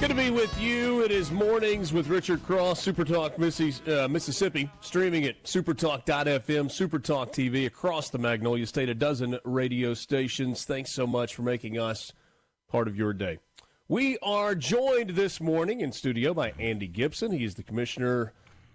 Good to be with you. It is Mornings with Richard Cross, SuperTalk Mississippi, streaming at supertalk.fm, SuperTalk TV across the Magnolia State, a dozen radio stations. Thanks so much for making us part of your day. We are joined this morning in studio by Andy Gibson. He is the Commissioner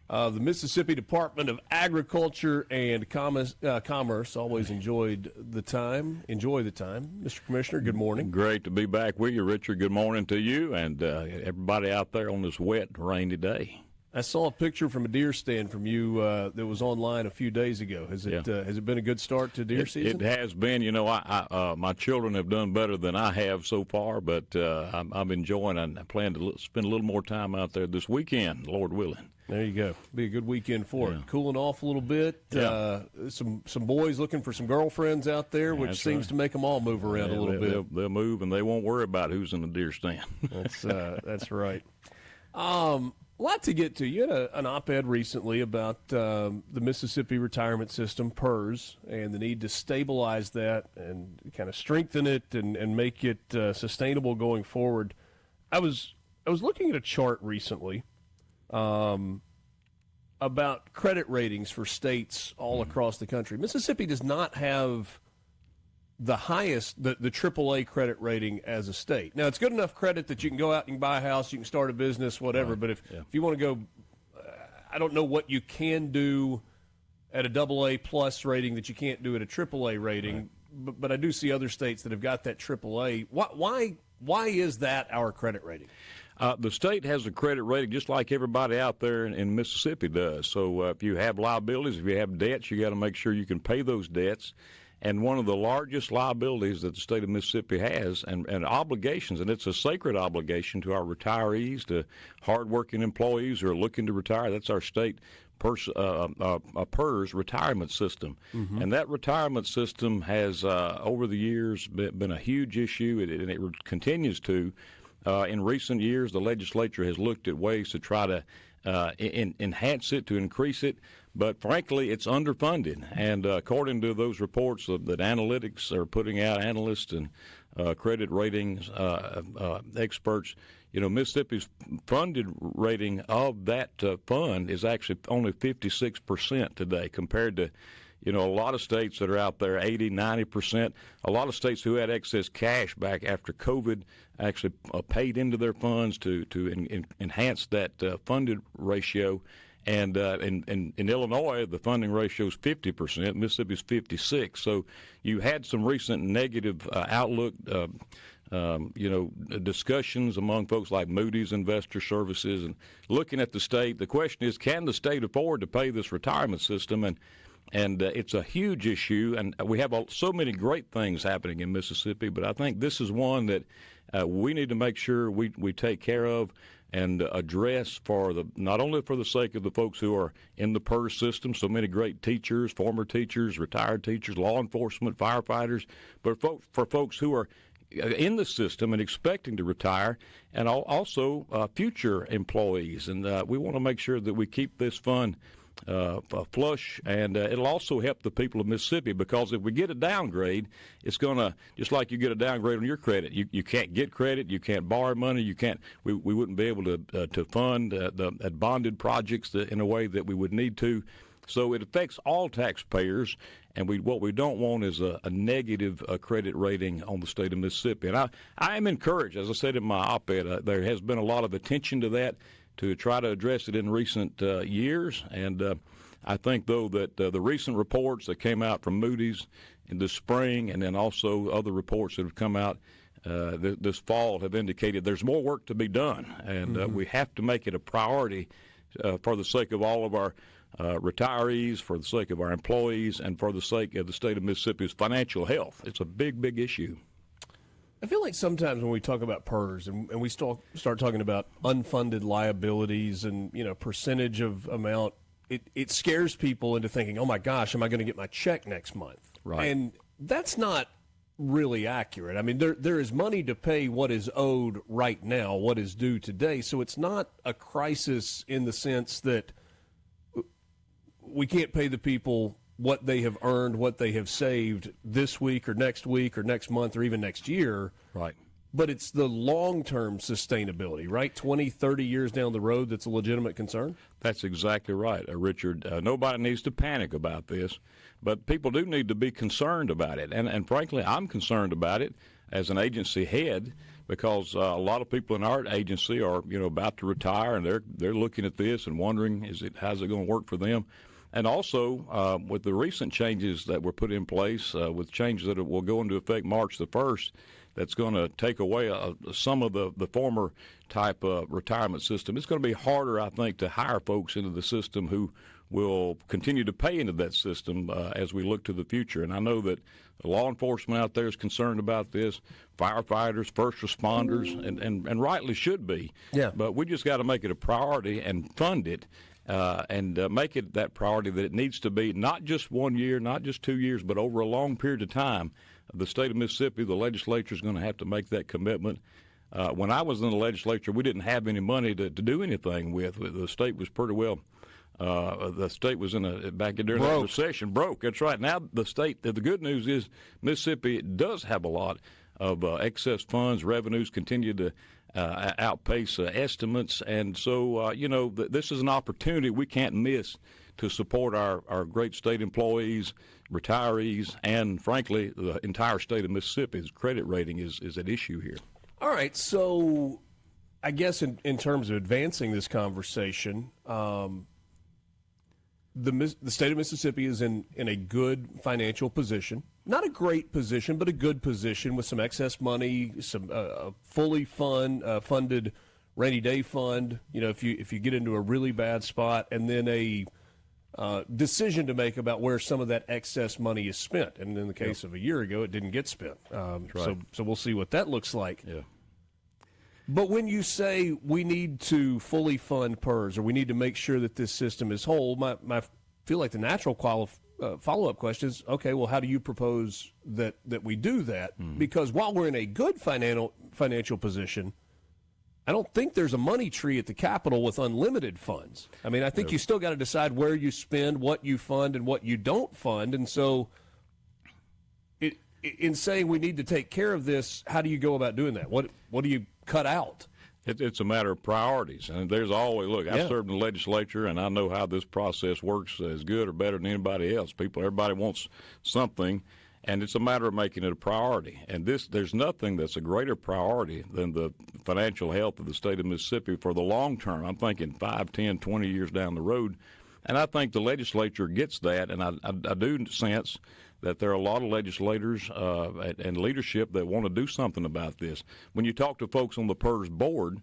of the Mississippi Department of Agriculture and Commerce. Always enjoy the time. Mr. Commissioner, good morning. Great to be back with you, Richard. Good morning to you and everybody out there on this wet, rainy day. I saw a picture from a deer stand from you that was online a few days ago. Has it been a good start to deer season? It has been. You know, my children have done better than I have so far, but I'm enjoying and I plan to spend a little more time out there this weekend, Lord willing. There you go. Be a good weekend for it. Cooling off a little bit. Yeah. Some boys looking for some girlfriends out there, which seems to make them all move around a little bit. They'll move, and they won't worry about who's in the deer stand. That's right. A lot to get to. You had an op-ed recently about the Mississippi retirement system, PERS, and the need to stabilize that and kind of strengthen it and make it sustainable going forward. I was looking at a chart recently about credit ratings for states all across the country. Mississippi does not have the highest, the AAA credit rating as a state. Now, it's good enough credit that you can go out and you can buy a house, you can start a business, whatever. Right. But if you want to go, I don't know what you can do at a AA plus rating that you can't do at a AAA rating. Right. But I do see other states that have got that AAA. Why is that our credit rating? The state has a credit rating just like everybody out there in Mississippi does. So if you have liabilities, if you have debts, you got to make sure you can pay those debts. And one of the largest liabilities that the state of Mississippi has and obligations, and it's a sacred obligation to our retirees, to hardworking employees who are looking to retire, that's our state PERS retirement system. Mm-hmm. And that retirement system has, over the years, been a huge issue, and it continues to. In recent years, the legislature has looked at ways to try to enhance it, to increase it, but frankly, it's underfunded. And according to those reports that analytics are putting out, analysts and credit ratings experts, you know, Mississippi's funded rating of that fund is actually only 56% today compared to, you know, a lot of states that are out there, 80, 90%. A lot of states who had excess cash back after COVID actually paid into their funds to enhance that funded ratio. And in Illinois, the funding ratio is 50%. Mississippi is 56%. So you had some recent negative outlook, discussions among folks like Moody's Investor Services. And looking at the state, the question is, can the state afford to pay this retirement system? And it's a huge issue, and we have so many great things happening in Mississippi, but I think this is one that we need to make sure we take care of and address not only for the sake of the folks who are in the PERS system, so many great teachers, former teachers, retired teachers, law enforcement, firefighters, but for folks who are in the system and expecting to retire, and also future employees. And we want to make sure that we keep this fund flush, and it'll also help the people of Mississippi, because if we get a downgrade, it's going to, just like you get a downgrade on your credit, you can't get credit, you can't borrow money, we wouldn't be able to fund the bonded projects in a way that we would need to. So it affects all taxpayers, and what we don't want is a negative credit rating on the state of Mississippi. And I am encouraged, as I said in my op-ed, there has been a lot of attention to that, to try to address it in recent years. And I think, though, that the recent reports that came out from Moody's in the spring, and then also other reports that have come out this fall, have indicated there's more work to be done. And we have to make it a priority for the sake of all of our retirees, for the sake of our employees, and for the sake of the state of Mississippi's financial health. It's a big, big issue. I feel like sometimes when we talk about PERS and we start talking about unfunded liabilities and, you know, percentage of amount, it scares people into thinking, oh, my gosh, am I going to get my check next month? Right. And that's not really accurate. I mean, there is money to pay what is owed right now, what is due today. So it's not a crisis in the sense that we can't pay the people what they have earned, what they have saved this week or next month or even next year. Right. but it's the long-term sustainability, right? 20, 30 years down the road that's a legitimate concern? That's exactly right, Richard. Nobody needs to panic about this, but people do need to be concerned about it. And frankly, I'm concerned about it as an agency head because a lot of people in our agency are, about to retire, and they're looking at this and wondering, how's it going to work for them? And also, with the recent changes that were put in place, with changes that will go into effect March the 1st, that's going to take away some of the former type of retirement system. It's going to be harder, I think, to hire folks into the system who will continue to pay into that system as we look to the future. And I know that law enforcement out there is concerned about this, firefighters, first responders, and rightly should be. Yeah. But we just got to make it a priority and fund it. And make it that priority that it needs to be, not just 1 year, not just 2 years, but over a long period of time. The state of Mississippi, the legislature is going to have to make that commitment. When I was in the legislature, we didn't have any money to do anything with. The state was pretty well. The state was back during that recession, broke. That's right. Now the state. The good news is Mississippi does have a lot of excess funds. Revenues continue to outpace estimates, and so this is an opportunity we can't miss to support our great state employees, retirees, and frankly the entire state of Mississippi's credit rating is at issue here. All right, so I guess in terms of advancing this conversation, the state of Mississippi is in a good financial position. Not a great position, but a good position with some excess money, some fully funded rainy day fund. If you get into a really bad spot, and then a decision to make about where some of that excess money is spent. And in the case of a year ago, it didn't get spent. Right. So we'll see what that looks like. Yeah. But when you say we need to fully fund PERS, or we need to make sure that this system is whole, I feel like the natural follow-up question is, okay, well, how do you propose that we do that? Mm-hmm. Because while we're in a good financial position, I don't think there's a money tree at the Capitol with unlimited funds. I mean, I think you still got to decide where you spend, what you fund, and what you don't fund. And so in saying we need to take care of this, how do you go about doing that? What do you cut out? It's a matter of priorities, and there's always I've served in the legislature, and I know how this process works as good or better than anybody else. Everybody wants something, and it's a matter of making it a priority. And there's nothing that's a greater priority than the financial health of the state of Mississippi for the long term. I'm thinking 5, 10, 20 years down the road, and I think the legislature gets that, and I do sense that there are a lot of legislators and leadership that want to do something about this. When you talk to folks on the PERS board,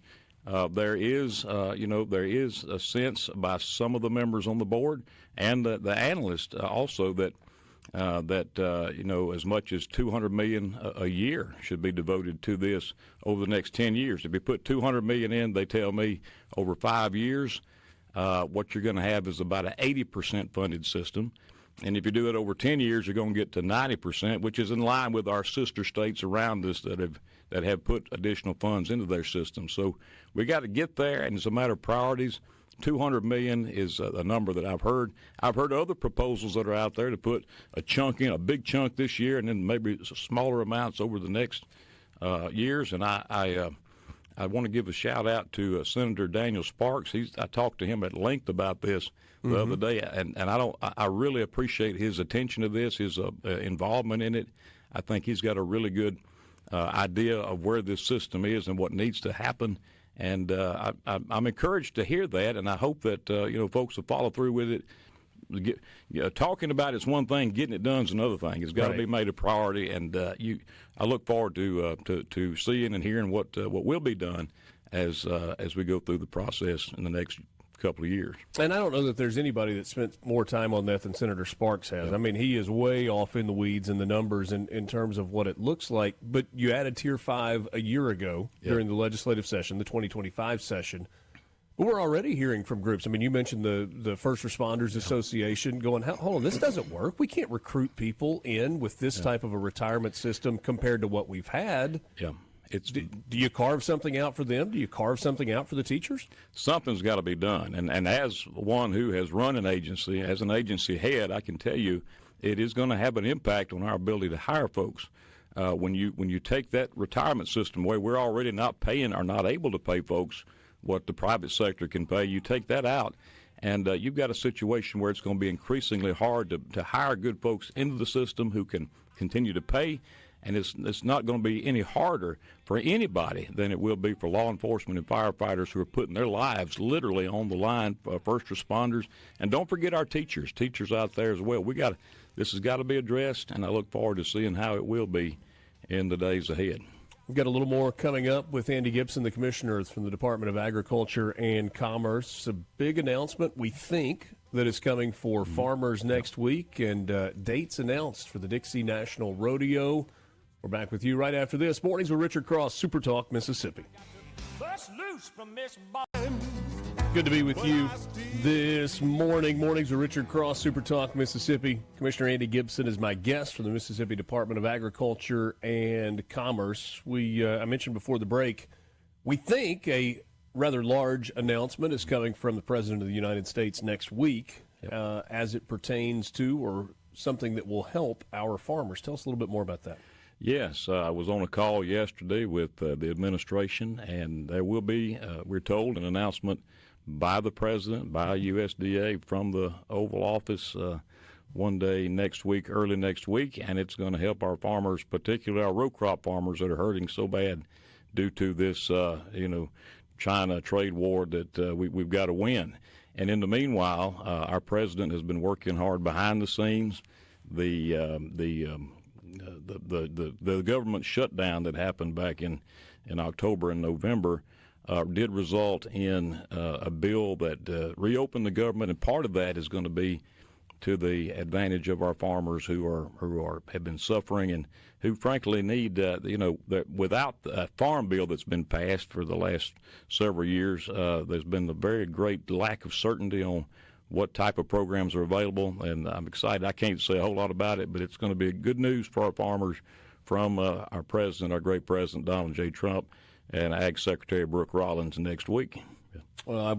there is a sense by some of the members on the board and the analysts also that as much as $200 million a year should be devoted to this over the next 10 years. If you put $200 million in, they tell me over 5 years, what you're going to have is about an 80% funded system. And if you do it over 10 years, you're going to get to 90%, which is in line with our sister states around us that have put additional funds into their system. So we got to get there, and it's a matter of priorities. $200 million is a number that I've heard. I've heard other proposals that are out there to put a big chunk this year, and then maybe smaller amounts over the next years. And I want to give a shout out to Senator Daniel Sparks. I talked to him at length about this the other day, and I really appreciate his attention to this, his involvement in it. I think he's got a really good idea of where this system is and what needs to happen. And I'm encouraged to hear that, and I hope that folks will follow through with it. Talking about it's one thing, getting it done is another thing. It's got to be made a priority, and I look forward to seeing and hearing what will be done as we go through the process in the next couple of years. And I don't know that there's anybody that spent more time on that than Senator Sparks has. I mean, he is way off in the weeds in the numbers in terms of what it looks like. But you added Tier 5 a year ago during the legislative session, the 2025 session. But we're already hearing from groups. I mean, you mentioned the First Responders Association going, hold on, this doesn't work. We can't recruit people in with this type of a retirement system compared to what we've had. Yeah. Do you carve something out for them? Do you carve something out for the teachers? Something's got to be done. And as one who has run an agency, as an agency head, I can tell you it is going to have an impact on our ability to hire folks. when you take that retirement system away, we're already not paying or not able to pay folks what the private sector can pay. You take that out, and you've got a situation where it's going to be increasingly hard to hire good folks into the system who can continue to pay. And it's not going to be any harder for anybody than it will be for law enforcement and firefighters who are putting their lives literally on the line, first responders. And don't forget our teachers out there as well. This has got to be addressed, and I look forward to seeing how it will be in the days ahead. We've got a little more coming up with Andy Gibson, the commissioner from the Department of Agriculture and Commerce. It's a big announcement, we think, that is coming for farmers next week, and dates announced for the Dixie National Rodeo. We're back with you right after this. Mornings with Richard Cross, SuperTalk, Mississippi. Good to be with you this morning. Mornings with Richard Cross, SuperTalk, Mississippi. Commissioner Andy Gibson is my guest from the Mississippi Department of Agriculture and Commerce. I mentioned before the break, we think a rather large announcement is coming from the President of the United States next week as it pertains to or something that will help our farmers. Tell us a little bit more about that. Yes, I was on a call yesterday with the administration, and there will be, we're told, an announcement by the president, by USDA from the Oval Office one day next week, early next week, and it's going to help our farmers, particularly our row crop farmers that are hurting so bad due to this, China trade war that we've got to win. And in the meanwhile, our president has been working hard behind the scenes. The government shutdown that happened back in October and November did result in a bill that reopened the government, and part of that is going to be to the advantage of our farmers who have been suffering and who frankly need without a farm bill that's been passed for the last several years, there's been a very great lack of certainty on what type of programs are available, and I'm excited. I can't say a whole lot about it, but it's going to be good news for our farmers from our president, our great president, Donald J. Trump, and Ag Secretary Brooke Rollins next week. Well,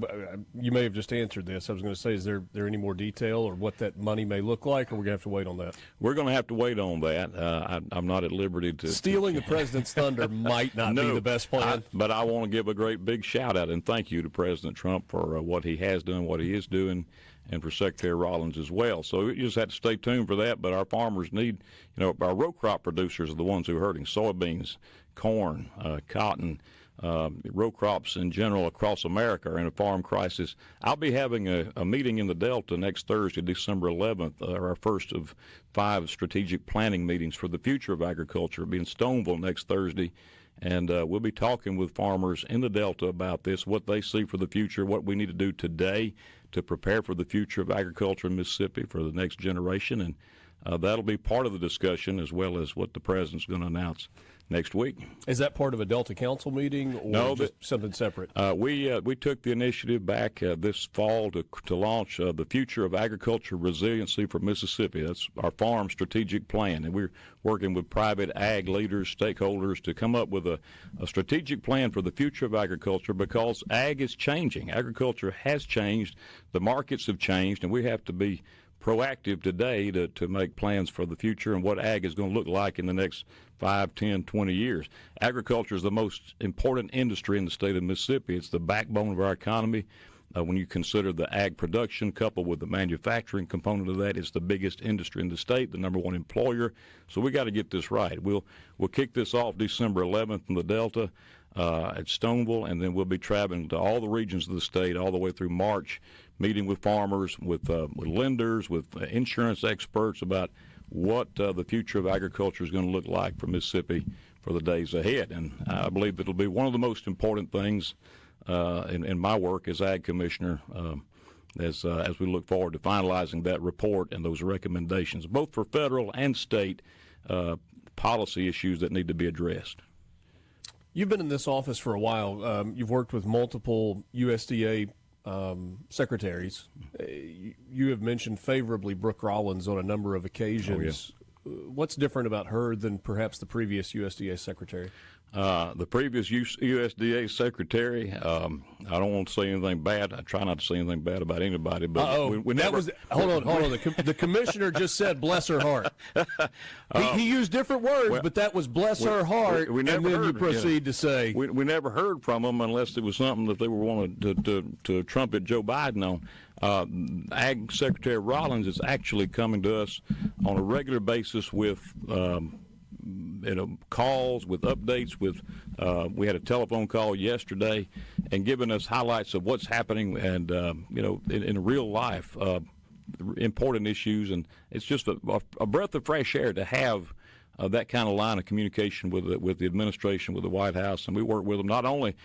you may have just answered this. I was going to say, is there any more detail or what that money may look like, or we're going to have to wait on that? We're going to have to wait on that. I'm not at liberty to. Stealing the president's thunder might not be the best plan. But I want to give a great big shout out and thank you to President Trump for what he has done, what he is doing, and for Secretary Rollins as well. So you just have to stay tuned for that. But our farmers need, our row crop producers are the ones who are hurting: soybeans, corn, cotton. Row crops in general across America are in a farm crisis. I'll be having a meeting in the Delta next Thursday, December 11th, our first of 5 strategic planning meetings for the future of agriculture. It'll be in Stoneville next Thursday, and we'll be talking with farmers in the Delta about this, what they see for the future, what we need to do today to prepare for the future of agriculture in Mississippi for the next generation, and that'll be part of the discussion as well as what the president's going to announce next week. Is that part of a Delta Council meeting or just something separate? We took the initiative back this fall to launch the Future of Agriculture Resiliency for Mississippi. That's our farm strategic plan, and we're working with private ag leaders, stakeholders to come up with a strategic plan for the future of agriculture because ag is changing. Agriculture has changed. The markets have changed, and we have to be proactive today to make plans for the future and what ag is going to look like in the next 5, 10, 20 years. Agriculture is the most important industry in the state of Mississippi. It's the backbone of our economy. When you consider the ag production coupled with the manufacturing component of that, it's the biggest industry in the state, the number one employer. So we got to get this right. We'll kick this off December 11th in the Delta at Stoneville, and then we'll be traveling to all the regions of the state all the way through March, meeting with farmers, with lenders, with insurance experts about what the future of agriculture is going to look like for Mississippi for the days ahead. And I believe it'll be one of the most important things in my work as Ag Commissioner as we look forward to finalizing that report and those recommendations, both for federal and state policy issues that need to be addressed. You've been in this office for a while. You've worked with multiple USDA secretaries. You have mentioned favorably Brooke Rollins on a number of occasions. Oh, yeah. What's different about her than perhaps the previous USDA secretary? The previous USDA secretary, I don't want to say anything bad. I try not to say anything bad about anybody. But we never. Hold on. The commissioner just said, "Bless her heart." He used different words, but that was "bless her heart." We never and then heard, you proceed to say, "We never heard from them unless it was something that they were wanting to trumpet Joe Biden on." Ag Secretary Rollins is actually coming to us on a regular basis with. Calls with updates with we had a telephone call yesterday and giving us highlights of what's happening and in real life important issues, and it's just a breath of fresh air to have that kind of line of communication with the administration, with the White House. And we work with them not only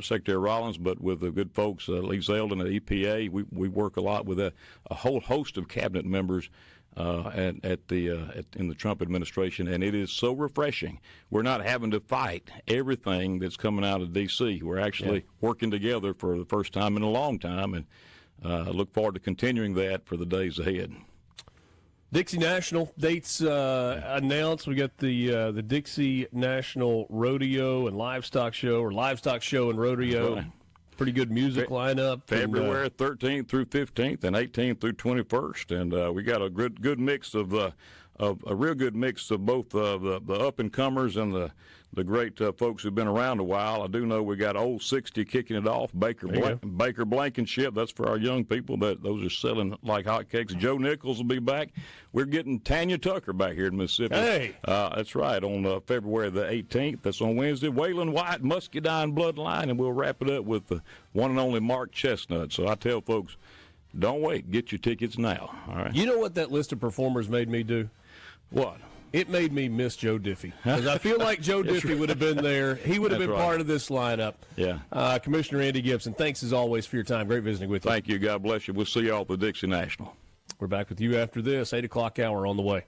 Secretary Rollins, but with the good folks Lee Zeldin at EPA. We work a lot with a whole host of cabinet members in the Trump administration, and it is so refreshing. We're not having to fight everything that's coming out of D.C. We're actually working together for the first time in a long time, and I look forward to continuing that for the days ahead. Dixie National dates announced. We got the Dixie National Rodeo and Livestock Show, or Livestock Show and Rodeo. Right. Pretty good music lineup. February 13th through 15th and 18th through 21st, and we got a good mix of a real good mix of both the up and comers and the great folks who've been around a while. I do know we got Old 60 kicking it off. Baker Blankenship, that's for our young people. Those are selling like hotcakes. Joe Nichols will be back. We're getting Tanya Tucker back here in Mississippi. Hey, that's right, on February the 18th. That's on Wednesday. Waylon White, Muscadine Bloodline, and we'll wrap it up with the one and only Mark Chestnut. So I tell folks, don't wait. Get your tickets now. All right. You know what that list of performers made me do? What? It made me miss Joe Diffie, because I feel like Joe Diffie would have been there. He would have been part of this lineup. Yeah. Commissioner Andy Gibson, thanks as always for your time. Great visiting with you. Thank you. God bless you. We'll see you all at the Dixie National. We're back with you after this 8 o'clock hour on the way.